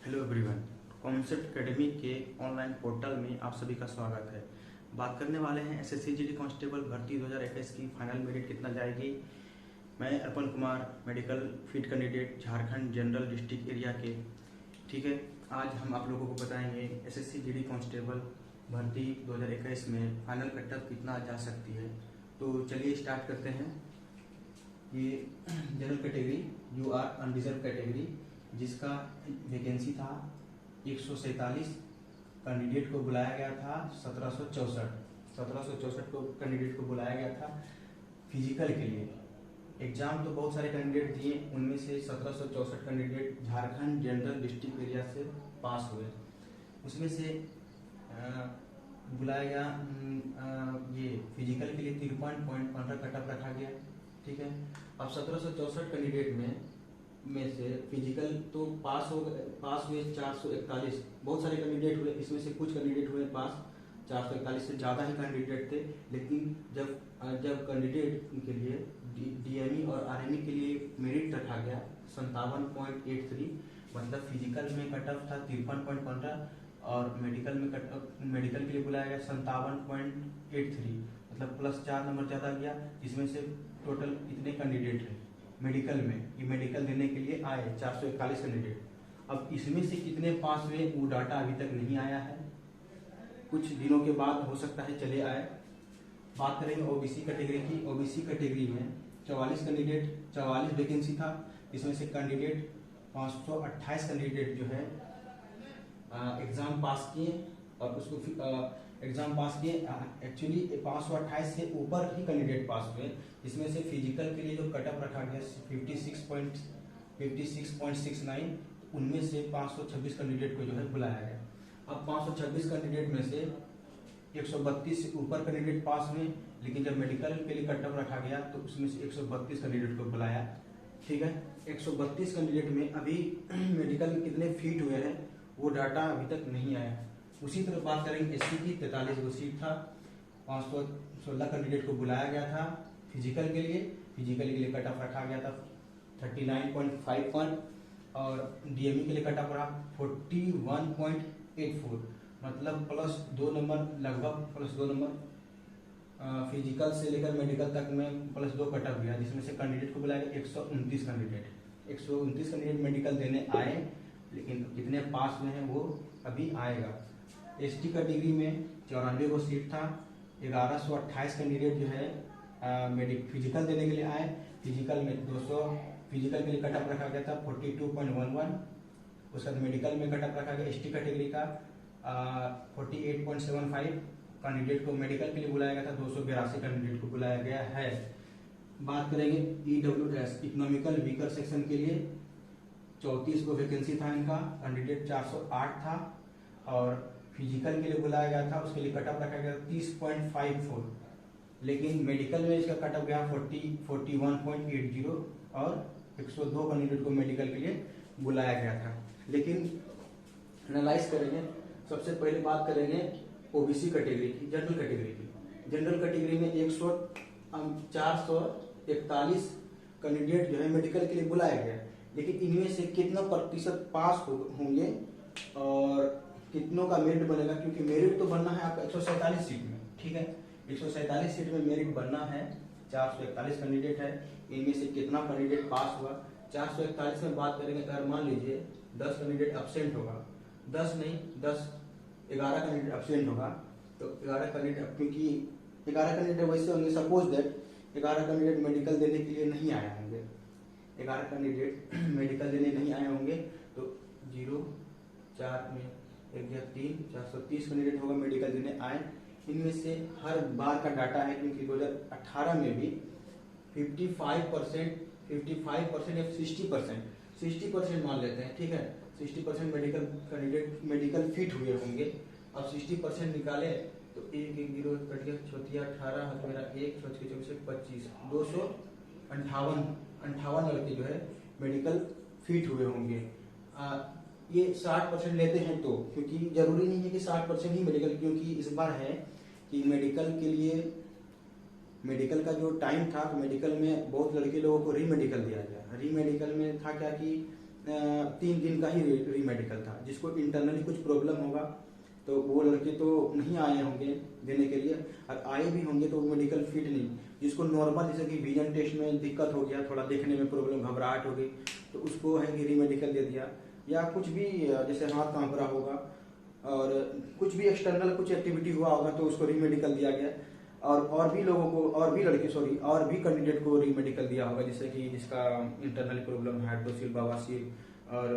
Hello everyone, concept academy के online portal में आप सभी का स्वागत है। बात करने वाले हैं एसएससी जीडी कांस्टेबल भर्ती 2021 की फाइनल मेरिट कितना जाएगी। मैं Arpan Kumar, medical field candidate, Jharkhand general district area के। ठीक है, आज हम आप लोगों को बताएंगे एसएससी जीडी कांस्टेबल भर्ती 2021 में फाइनल कटअप कितना जा सकती है। तो चलिए स्टार्ट करते हैं। ये general category U R unreserve category, जिसका वैकेंसी था 147 कैंडिडेट को बुलाया गया था। 1764 को कैंडिडेट को बुलाया गया था फिजिकल के लिए। एग्जाम तो बहुत सारे कैंडिडेट दिए, उनमें से 1764 candidate Jharkhand general district area से पास हुए। उसमें से बुलाया गया ये फिजिकल के लिए 53.15 कटअप रखा गया। ठीक है, अब 1764 कैंडिडेट में से फिजिकल तो पास हुए 441। बहुत सारे कैंडिडेट हुए, इसमें से कुछ कैंडिडेट हुए पास, 441 से ज़्यादा ही कैंडिडेट थे। लेकिन जब कैंडिडेट के लिए डीएमई और आरएमई के लिए मेरिट रखा गया 57.83, मतलब फिजिकल में कटअप था 53.15 और मेडिकल के लिए बुलाया गया 57.83, मतलब +4 नंबर ज़्यादा गया। जिसमें से टोटल इतने कैंडिडेट हैं मेडिकल में, ये मेडिकल देने के लिए आए 441 कैंडिडेट। अब इसमें से कितने पास हुए वो डाटा अभी तक नहीं आया है, कुछ दिनों के बाद हो सकता है चले आए। बात करेंगे ओबीसी कैटेगरी की। ओबीसी कैटेगरी में 44 कैंडिडेट, 44 वैकेंसी था। इसमें से कैंडिडेट 528 कैंडिडेट जो है एग्जाम पास किए और उसको एग्जाम पास किए। एक्चुअली 528 से ऊपर ही कैंडिडेट पास हुए। इसमें से फिजिकल के लिए जो कटअप रखा गया 56.69, उनमें से 526 कैंडिडेट को जो है बुलाया गया। अब 526 कैंडिडेट में से 132 से ऊपर कैंडिडेट पास हुए, लेकिन जब मेडिकल के लिए कटअप रखा गया तो उसमें से 132 कैंडिडेट को बुलाया। ठीक है, 132 कैंडिडेट में अभी मेडिकल में कितने फिट हुए हैं वो डाटा अभी तक नहीं आया। उसी तरह बात करेंगे एससी की। 43 वो सीट था, 516 कैंडिडेट को बुलाया गया था फिजिकल के लिए। फिजिकल के लिए कटअप रखा गया था 39.51 और डीएमई के लिए कटअप रहा 41.84, मतलब +2 नंबर, लगभग +2 नंबर। फिजिकल से लेकर मेडिकल तक में +2 कटअप गया। जिसमें से कैंडिडेट को बुलाया गया 129 कैंडिडेट मेडिकल देने आए, लेकिन कितने पास हुए हैं वो अभी आएगा। एसटी कैटेगरी में 94 को सीट था, 1128 कैंडिडेट जो है फिजिकल देने के लिए आए। फिजिकल में 200 फिजिकल के लिए कटअप रखा गया था 42.11। उसके बाद मेडिकल में कटअप रखा गया एसटी कैटेगरी का 48.75 कैंडिडेट को मेडिकल के लिए बुलाया गया था। 282 कैंडिडेट को बुलाया गया है। बात करेंगे ईडब्ल्यूएस इकोनॉमिकल वीकर सेक्शन के लिए 34 को वैकेंसी था इनका, कैंडिडेट 408 था और फिजिकल के लिए बुलाया गया था। उसके लिए कटअप रखा गया 30.54, लेकिन मेडिकल में इसका कटअप गया 41.80 और 102 कैंडिडेट को मेडिकल के लिए बुलाया गया था। लेकिन एनालाइज करेंगे, सबसे पहले बात करेंगे ओबीसी कैटेगरी की, जनरल कैटेगरी की। जनरल कैटेगरी में 441 कैंडिडेट जो है मेडिकल के लिए बुलाया गया, लेकिन इनमें से कितना प्रतिशत पास होंगे और कितनों का मेरिट बनेगा, क्योंकि मेरिट तो बनना है आपका 147 सीट में। ठीक है, 147 सीट में मेरिट बनना है। 441 कैंडिडेट है, इनमें से कितना कैंडिडेट पास हुआ। 441 में बात करेंगे, अगर मान लीजिए 10 कैंडिडेट एब्सेंट होगा, 11 कैंडिडेट एब्सेंट होगा, तो 11 कैंडिडेट, क्योंकि 11 कैंडिडेट वैसे होंगे, सपोज दैट 11 कैंडिडेट मेडिकल देने के लिए नहीं आए होंगे, 11 कैंडिडेट मेडिकल देने नहीं आए होंगे, तो 0 4 में 1 3 430 कैंडिडेट होगा मेडिकल देने आए। इनमें से हर बार का डाटा है, क्योंकि 2018 में भी 55% या 60% मान लेते हैं। ठीक है, 60% मेडिकल कैंडिडेट मेडिकल फिट हुए होंगे। अब 60% निकाले तो 1 1 0 कट गया, 18 मेरा 1 25 258 लड़के जो है मेडिकल फिट हुए होंगे। ये 60% लेते हैं तो, क्योंकि जरूरी नहीं है कि 60% ही मेडिकल, क्योंकि इस बार है कि मेडिकल के लिए मेडिकल का जो टाइम था, तो मेडिकल में बहुत लड़के लोगों को रीमेडिकल दिया गया। रीमेडिकल में था क्या कि 3 दिन का ही री मेडिकल था। जिसको इंटरनली कुछ प्रॉब्लम होगा तो वो लड़के तो नहीं आए होंगे देने के लिए, और आए भी होंगे तो वो मेडिकल फिट नहीं। जिसको नॉर्मल जैसे कि विजन टेस्ट में दिक्कत हो गया, थोड़ा देखने में प्रॉब्लम, घबराहट हो गई, तो उसको है कि री मेडिकल दे दिया। या कुछ भी जैसे हाथ कांप रहा होगा और कुछ भी एक्सटर्नल कुछ एक्टिविटी हुआ होगा तो उसको री मेडिकल दिया गया। और भी लोगों को, और भी लड़के और भी कैंडिडेट को री मेडिकल दिया होगा, जैसे कि जिसका इंटरनल प्रॉब्लम है, हाइड्रोसिल, बवासीर, और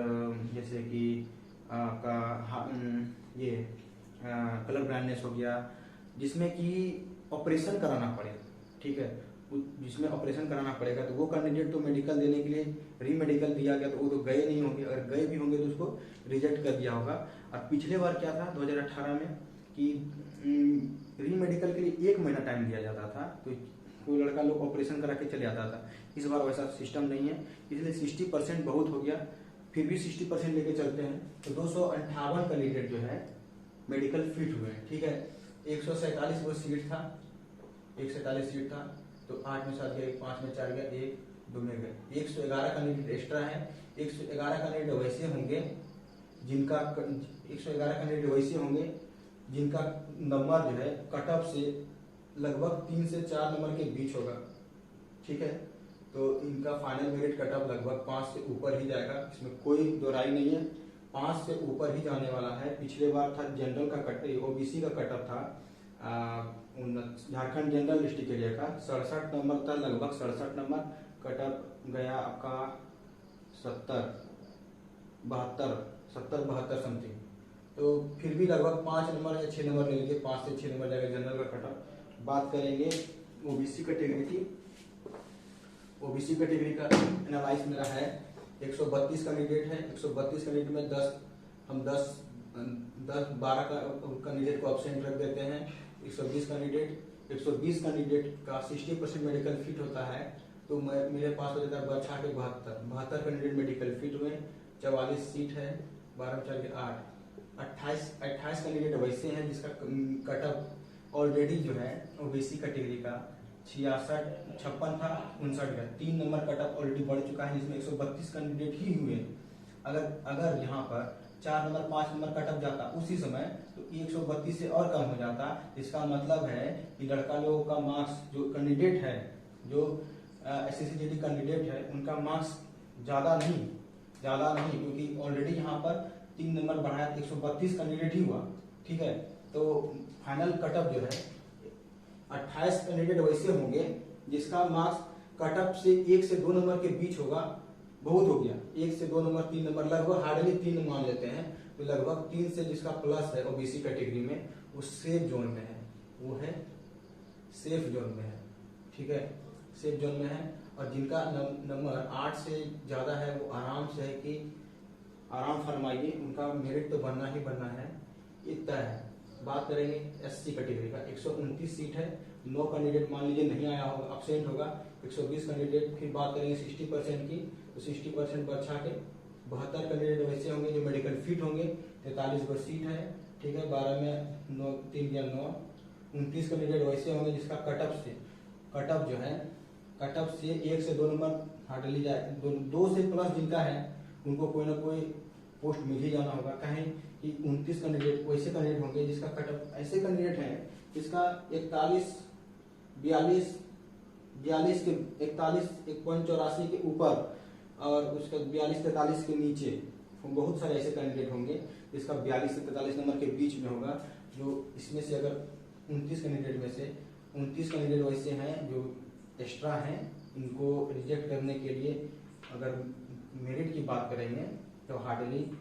जैसे कि आपका ये कलर ब्लाइंडनेस हो गया, जिसमें कि ऑपरेशन कराना पड़े, ठीक है, जिसमें ऑपरेशन कराना पड़ेगा, तो वो कैंडिडेट तो मेडिकल देने के लिए री मेडिकल दिया गया, तो वो तो गए नहीं होंगे, अगर गए भी होंगे तो उसको रिजेक्ट कर दिया होगा। और पिछले बार क्या था 2018 में कि री मेडिकल के लिए 1 महीना टाइम दिया जाता था, तो कोई लड़का लोग ऑपरेशन करा के चले जाता था। इस बार वैसा सिस्टम नहीं है, इसलिए 60% बहुत हो गया, फिर भी 60% लेके चलते हैं। तो 258 कैंडिडेट जो है मेडिकल फिट हुए हैं, ठीक है। 147 वो सीट था, 147 सीट था, तो 8 में 7 गया, 5 में 4 गया, 1 2 में गए, 111 कैंडिडेट एक्स्ट्रा है। 111 कैंडिडेट वैसे होंगे जिनका 111 कैंडिडेट वैसे होंगे जिनका नंबर जो है कट ऑफ से लगभग 3 से 4 नंबर के बीच होगा, ठीक है। तो इनका फाइनल मेरिट कट ऑफ लगभग 5 से ऊपर ही जाएगा, इसमें कोई दो राय नहीं है, 5 से ऊपर ही जाने वाला है। पिछले बार था जनरल का ओबीसी का कट ऑफ था झारखंड जनरल डिस्ट्रिक्ट एरिया का 67 नंबर था, लगभग 67 नंबर। कट ऑफ गया आपका 70-72 समथिंग, तो फिर भी लगभग 5 नंबर या 6 नंबर ले लीजिए, 5 से 6 नंबर जाएगा जनरल का कट ऑफ। बात करेंगे ओबीसी कैटेगरी की। ओबीसी कैटेगरी का एनालाइज मेरा है 132 कैंडिडेट है। 132 कैंडिडेट में 10-12 कैंडिडेट को अब्सेंट रख देते हैं। 120 कैंडिडेट का 60% मेडिकल फिट होता है, तो मेरे पास हो जाता है बचा के 72 कैंडिडेट मेडिकल फिट हुए। 44 सीट है, 12 4 के 8, 28 कैंडिडेट वैसे हैं जिसका कट ऑफ ऑलरेडी जो है ओबीसी कैटेगरी का 56 था, 59 का 3 नंबर कट ऑफ ऑलरेडी बढ़ चुका है, जिसमें 132 कैंडिडेट ही हुए। अगर यहाँ पर 4 नंबर 5 नंबर कट ऑफ जाता उसी समय तो 132 से और कम हो जाता। इसका मतलब है कि लड़का लोगों का मार्क्स, जो कैंडिडेट है, जो SCCGD कैंडिडेट है, उनका मार्क्स ज्यादा नहीं, क्योंकि ऑलरेडी यहाँ पर 3 नंबर बढ़ाया 132 कैंडिडेट ही हुआ, ठीक है। तो फाइनल कट ऑफ जो है 28 कैंडिडेट वैसे होंगे जिसका मार्क्स कट ऑफ से 1 से 2 नंबर के बीच होगा, बहुत हो गया, 1 से 2 नंबर 3 नंबर, लगभग हार्डली 3 मान लेते हैं, तो लगभग 3 से जिसका प्लस है ओबीसी कैटेगरी में वो सेफ जोन में है, वो है सेफ जोन में है, ठीक है, सेफ जोन में है। और जिनका नंबर 8 से ज्यादा है वो आराम से है कि आराम फरमाइए, उनका मेरिट तो बनना ही बनना है, इतना है। बात करेंगे एससी कैटेगरी का, 129 सीट है, 9 कैंडिडेट मान लीजिए नहीं आया होगा, अब्सेंट होगा, 120 कैंडिडेट। फिर बात करेंगे 60% की, तो 60% बचा के 72 कैंडिडेट वैसे होंगे जो मेडिकल फिट होंगे, 43 गो सीट है, ठीक है। 12 में 9 3 या 9, 29 कैंडिडेट वैसे होंगे जिसका कट ऑफ जो है कट ऑफ से 1 से 2 नंबर हार्डली जाए, 2 से प्लस जिनका है उनको कोई ना कोई पोस्ट मिल ही जाना होगा। कहें कि 29 कैंडिडेट वैसे कैंडिडेट होंगे जिसका कट ऑफ, ऐसे कैंडिडेट हैं जिसका 41-42 के ऊपर और उसका 42-43 के नीचे, बहुत सारे ऐसे कैंडिडेट होंगे जिसका 42 से 43 नंबर के बीच में होगा। जो इसमें से अगर 29 कैंडिडेट में से 29 कैंडिडेट वैसे हैं जो एक्स्ट्रा हैं, इनको रिजेक्ट करने के लिए अगर मेरिट की बात करेंगे तो हार्डली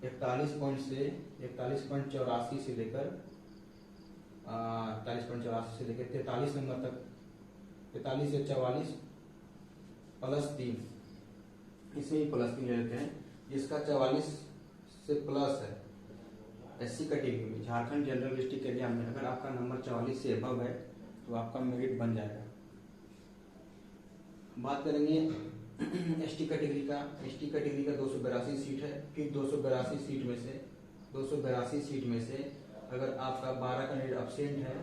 41.84 से लेकर 43 नंबर तक, 43 से 44 +3, इसमें ही +3 ले लेते हैं, जिसका 44 से प्लस है एससी कैटेगरी में झारखंड जनरल डिस्ट्रिक्ट एरिया में। अगर आपका नंबर 44 से अबव है तो आपका मेरिट बन जाएगा। बात करेंगे एसटी कैटेगरी का। एसटी कैटेगरी का 282 सीट है। फिर 282 सीट में से अगर आपका 12 कैंडिडेट अब्सेंट है,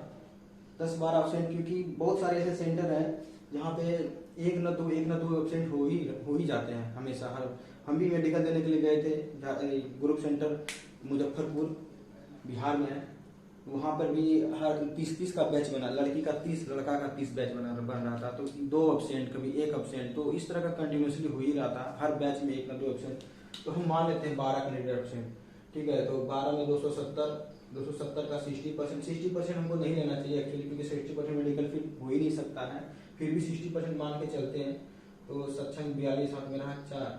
10-12 अब्सेंट, क्योंकि बहुत सारे ऐसे सेंटर हैं जहाँ पे एक न दो एब्सेंट हो ही जाते हैं हमेशा। हर हम भी मेडिकल देने के लिए गए थे, ग्रुप सेंटर मुजफ्फरपुर बिहार में है, वहाँ पर भी हर 30 का बैच बना, लड़की का 30 लड़का का 30 बैच बन रहा था। तो 2 एब्सेंट कभी 1 एब्सेंट, तो इस तरह का कंटिन्यूसली हो ही रहा था, हर बैच में 1 न 2 एब्सेंट। तो हम मान लेते हैं 12 कैंडिडेट एब्सेंट, ठीक है। तो 12 में 270 का 60% हमको नहीं लेना चाहिए एक्चुअली, क्योंकि 60% मेडिकल फिट हो ही नहीं सकता है, फिर भी 60% मान के चलते हैं। तो 42 हाथ में रहा 4,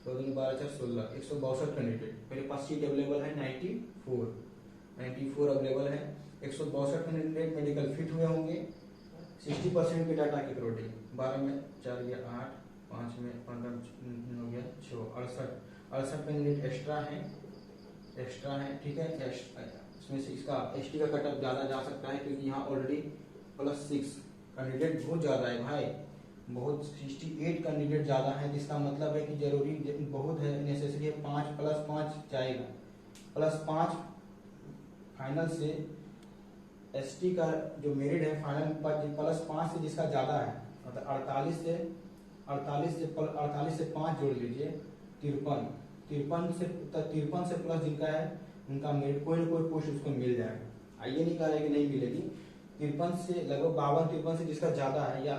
12 4 16, 162 कैंडिडेट। मेरे पास सीट अवेलेबल है 94 अवेलेबल है। 162 कैंडिडेट मेडिकल फिट हुए होंगे। 60% के डाटा की अकॉर्डिंग 12 में 4 गया 8, 5 में 15 हो गया 6, 68 कैंडिडेट एक्स्ट्रा है, ठीक है। इसमें से इसका एसटी का कटअप ज़्यादा जा सकता है, क्योंकि यहाँ ऑलरेडी +6 कैंडिडेट बहुत ज़्यादा है भाई, बहुत 68 कैंडिडेट ज़्यादा है, जिसका मतलब है कि जरूरी बहुत है, नेसेसरी है 5 + 5 जाएगा, +5 फाइनल से एसटी का जो मेरिट है फाइनल पर +5 से जिसका ज़्यादा है, मतलब 48 से 5 जोड़ लीजिए 53 से प्लस जिनका है उनका मेरिट कोई ना कोई पोस्ट उसको मिल जाएगा। ये नहीं कह रहे कि नहीं मिलेगी। 53 से लगभग 52-53 से जिसका ज़्यादा है, या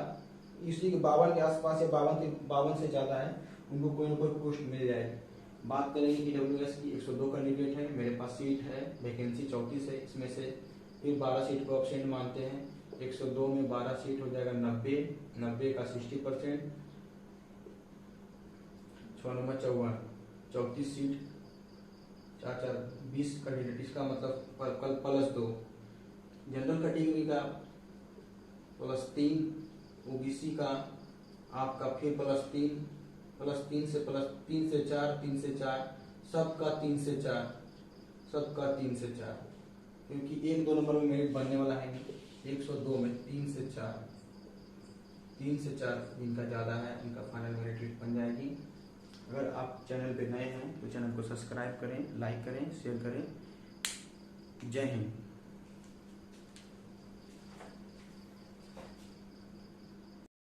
इसी के 52 के आसपास या 52 से ज़्यादा है, उनको कोई ना कोई पोस्ट मिल जाएगी। बात करेंगे कि डब्ल्यूएस की 102 कैंडिडेट है, मेरे पास सीट है, वैकेंसी 34 है, इसमें से फिर 12 सीट को ऑप्शन मानते हैं। 102 में 12 सीट हो जाएगा 90 का 60%, 6 नंबर 34 सीट, 4 20 कैंडिडेट, इसका मतलब कल +2। जनरल कैटेगरी का +3, ओबीसी का आपका फिर +3 से 3 से 4, सबका 3 से 4, क्योंकि 1-2 नंबर में मेरिट बनने वाला है नहीं। 102 में 3 से 4 जिनका ज़्यादा है उनका फाइनल मेरिट लिस्ट बन जाएगी। अगर आप चैनल पे नए हैं तो चैनल को सब्सक्राइब करें, लाइक करें, शेयर करें। जय हिंद।